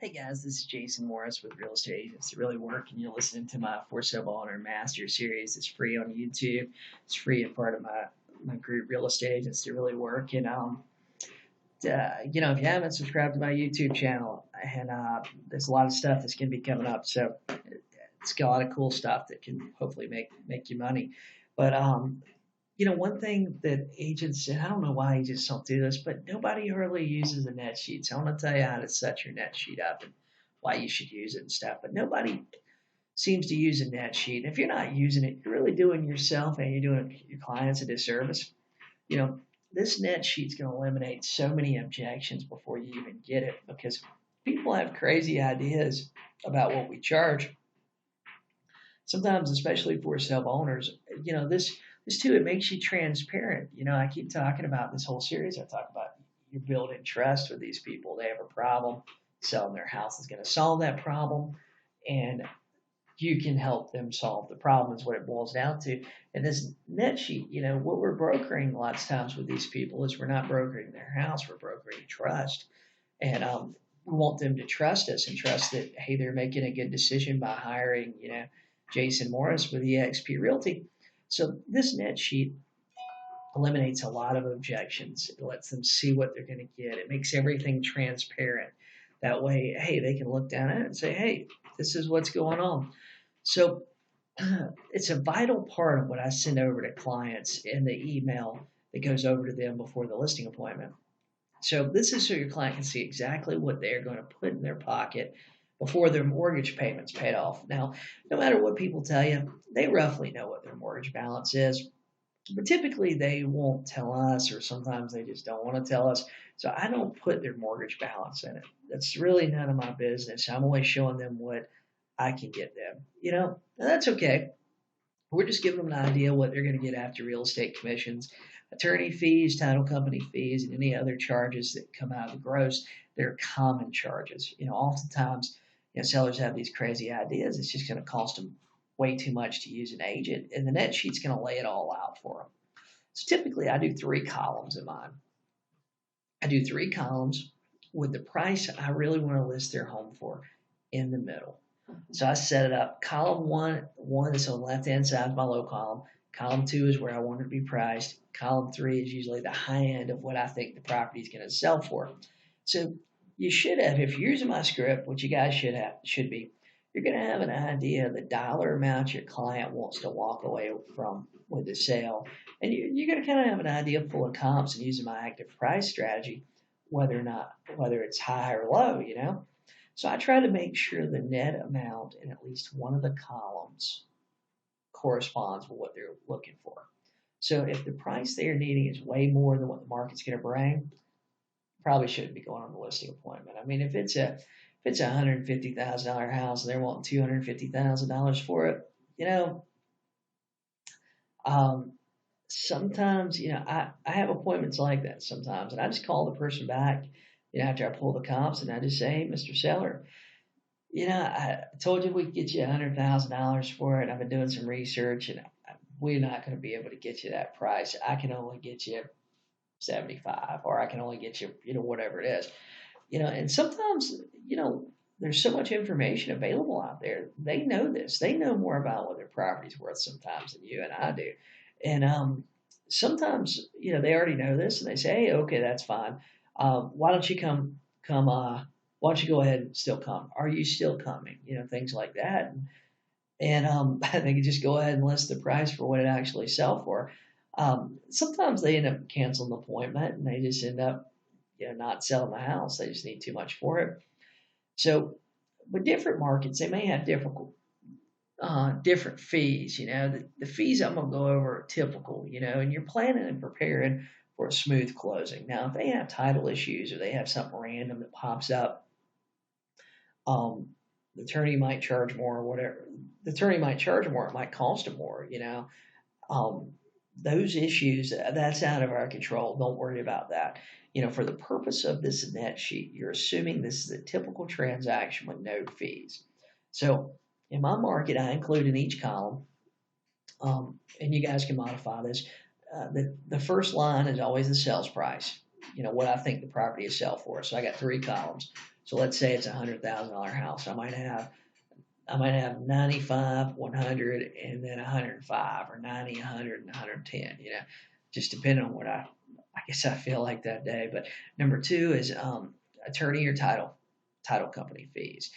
Hey guys, this is Jason Morris with Real Estate Agents That Really Work, and you're listening to my FSBO Master series. It's free on YouTube. It's free as part of my group, Real Estate Agents That Really Work. And if you haven't subscribed to my YouTube channel, and there's a lot of stuff that's going to be coming up, so it's got a lot of cool stuff that can hopefully make you money. But one thing that agents, and I don't know why agents don't do this, but nobody hardly uses the net sheet. So I want to tell you how to set your net sheet up and why you should use it and stuff. But nobody seems to use a net sheet. And if you're not using it, you're really doing yourself and you're doing your clients a disservice. You know, this net sheet's going to eliminate so many objections before you even get it because people have crazy ideas about what we charge. Sometimes, especially for self-owners, this too, it makes you transparent. I keep talking about this whole series. I talk about you building trust with these people. They have a problem. Selling their house is going to solve that problem, and you can help them solve the problem. Is what it boils down to. And this net sheet, what we're brokering lots of times with these people is we're not brokering their house. We're brokering trust, and we want them to trust us and trust that hey, they're making a good decision by hiring, Jason Morris with eXp Realty. So this net sheet eliminates a lot of objections. It lets them see what they're going to get. It makes everything transparent. That way, hey, they can look down at it and say, hey, this is what's going on. So it's a vital part of what I send over to clients in the email that goes over to them before the listing appointment. So this is so your client can see exactly what they're going to put in their pocket before their mortgage payment's paid off. Now, no matter what people tell you, they roughly know what their mortgage balance is, but typically they won't tell us, or sometimes they just don't want to tell us. So I don't put their mortgage balance in it. That's really none of my business. I'm always showing them what I can get them. And that's okay. We're just giving them an idea what they're going to get after real estate commissions, attorney fees, title company fees, and any other charges that come out of the gross. They're common charges. Oftentimes, sellers have these crazy ideas. It's just going to cost them way too much to use an agent, and the net sheet's going to lay it all out for them. So typically, I do 3 columns in mine. I do 3 columns with the price I really want to list their home for in the middle. So I set it up. Column one is on the left-hand side of my low column. Column 2 is where I want it to be priced. Column 3 is usually the high end of what I think the property is going to sell for. So you should have, if you're using my script, which you guys should be, you're going to have an idea of the dollar amount your client wants to walk away from with the sale. And you're going to kind of have an idea full of comps and using my active price strategy, whether it's high or low, So I try to make sure the net amount in at least one of the columns corresponds with what they're looking for. So if the price they're needing is way more than what the market's going to bring, probably shouldn't be going on the listing appointment. I mean, if it's a $150,000 house and they're wanting $250,000 for it, sometimes, I have appointments like that sometimes, and I just call the person back, after I pull the comps, and I just say, hey, Mr. Seller, I told you we could get you $100,000 for it. I've been doing some research, and we're not going to be able to get you that price. I can only get you 75, or I can only get you, whatever it is. And sometimes, there's so much information available out there. They know this. They know more about what their property's worth sometimes than you and I do. And sometimes, they already know this, and they say, hey, okay, that's fine. Why don't you come, why don't you go ahead and still come? Are you still coming? Things like that. And they can just go ahead and list the price for what it actually sells for. Sometimes they end up canceling the appointment and they just end up, not selling the house. They just need too much for it. So with different markets, they may have different fees. The fees I'm going to go over are typical, and you're planning and preparing for a smooth closing. Now, if they have title issues or they have something random that pops up, the attorney might charge more or whatever. The attorney might charge more. It might cost them more, those issues, that's out of our control. Don't worry about that. For the purpose of this net sheet, you're assuming this is a typical transaction with no fees. So in my market, I include in each column, and you guys can modify this. The first line is always the sales price, what I think the property is sell for. So I got 3 columns. So let's say it's $100,000 house. I might have 95, 100, and then 105, or 90, 100, and 110. Just depending on what I guess I feel like that day. But number two is attorney or title company fees.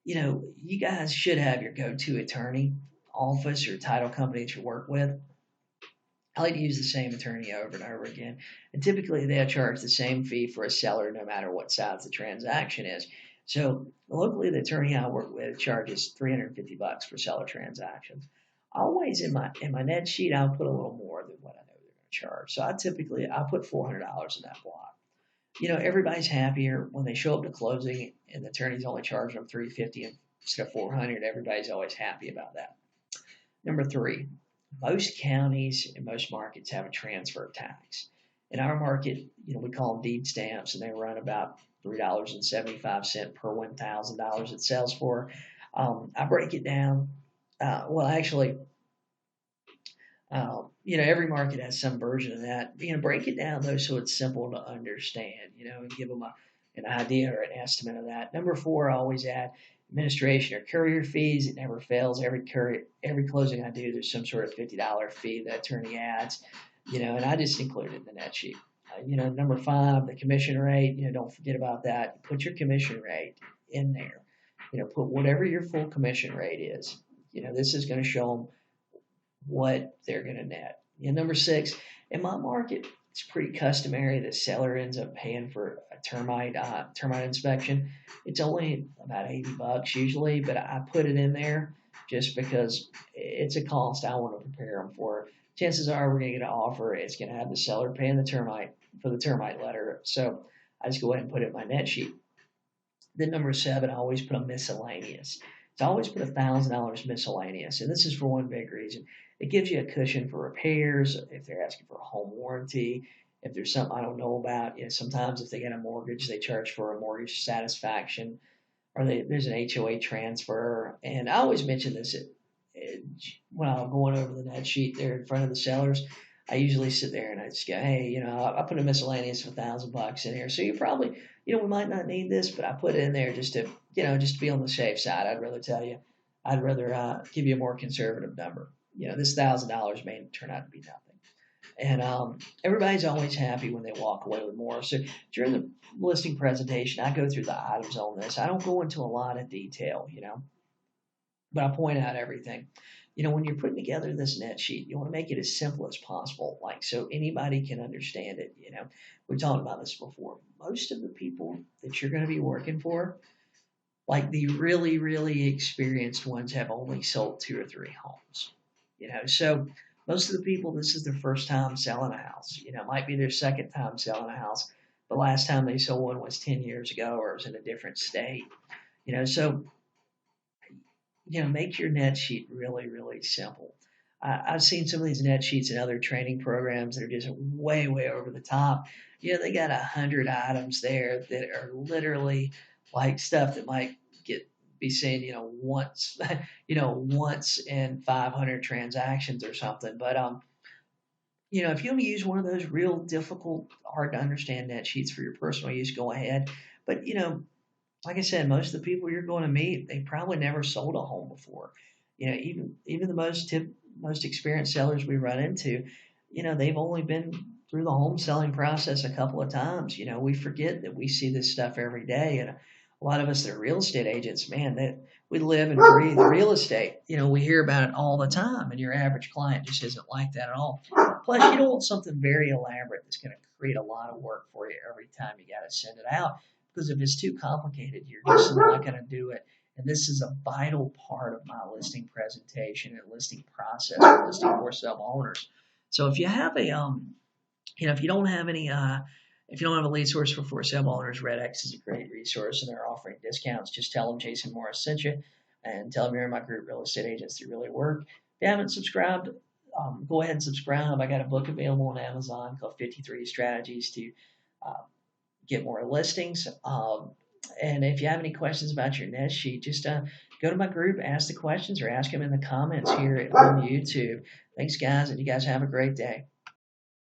You guys should have your go-to attorney, office, or title company that you work with. I like to use the same attorney over and over again. And typically they'll charge the same fee for a seller no matter what size the transaction is. So locally, the attorney I work with charges $350 for seller transactions. Always in my net sheet, I'll put a little more than what I know they're going to charge. So I put $400 in that block. Everybody's happier when they show up to closing and the attorney's only charging them $350 instead of $400. Everybody's always happy about that. Number three, most counties and most markets have a transfer tax. In our market, we call them deed stamps, and they run about $3.75 per $1,000 it sells for. I break it down. Every market has some version of that. Break it down though so it's simple to understand. And give them an idea or an estimate of that. Number four, I always add administration or courier fees. It never fails. Every closing I do, there's some sort of $50 fee that attorney adds. And I just include it in the net sheet. Number five, the commission rate. Don't forget about that. Put your commission rate in there. Put whatever your full commission rate is. This is going to show them what they're going to net. And number six, in my market, it's pretty customary that seller ends up paying for a termite inspection. It's only about $80 usually, but I put it in there just because it's a cost I want to prepare them for. Chances are we're going to get an offer. It's going to have the seller paying the termite for the termite letter. So I just go ahead and put it in my net sheet. Then number seven, I always put a miscellaneous. So I always put $1,000 miscellaneous. And this is for one big reason. It gives you a cushion for repairs, if they're asking for a home warranty, if there's something I don't know about. Sometimes if they get a mortgage, they charge for a mortgage satisfaction, or there's an HOA transfer. And I always mention this when I'm going over the net sheet there in front of the sellers. I usually sit there and I just go, hey, I put a miscellaneous of $1,000 in here. So you probably, we might not need this, but I put it in there just to be on the safe side. I'd rather give you a more conservative number. This $1,000 may turn out to be nothing. And everybody's always happy when they walk away with more. So during the listing presentation, I go through the items on this. I don't go into a lot of detail, but I point out everything. When you're putting together this net sheet, you want to make it as simple as possible, so anybody can understand it. We've talked about this before. Most of the people that you're going to be working for, like the really, really experienced ones, have only sold 2 or 3 homes. So most of the people, this is their first time selling a house. It might be their second time selling a house. The last time they sold one was 10 years ago, or it was in a different state. So make your net sheet really, really simple. I've seen some of these net sheets in other training programs that are just way, way over the top. They got 100 items there that are literally like stuff that might be seen, once in 500 transactions or something. But if you want to use one of those real difficult, hard to understand net sheets for your personal use, go ahead. But like I said, most of the people you're going to meet, they probably never sold a home before. Even the most experienced sellers we run into, they've only been through the home selling process a couple of times. We forget that we see this stuff every day, and a lot of us that are real estate agents, man, that we live and breathe real estate. We hear about it all the time, and your average client just isn't like that at all. Plus, you don't want something very elaborate that's going to create a lot of work for you every time you got to send it out. Because if it's too complicated, you're just not going to do it. And this is a vital part of my listing presentation and listing process, listing for sale owners. So if you have if you don't have a lead source for sale owners, RedX is a great resource, and they're offering discounts. Just tell them Jason Morris sent you, and tell them you're in my group, Real Estate Agents That Really Work. If you haven't subscribed, go ahead and subscribe. I got a book available on Amazon called 53 Strategies to get more listings. And if you have any questions about your net sheet, just go to my group, ask the questions, or ask them in the comments here on YouTube. Thanks, guys, and you guys have a great day.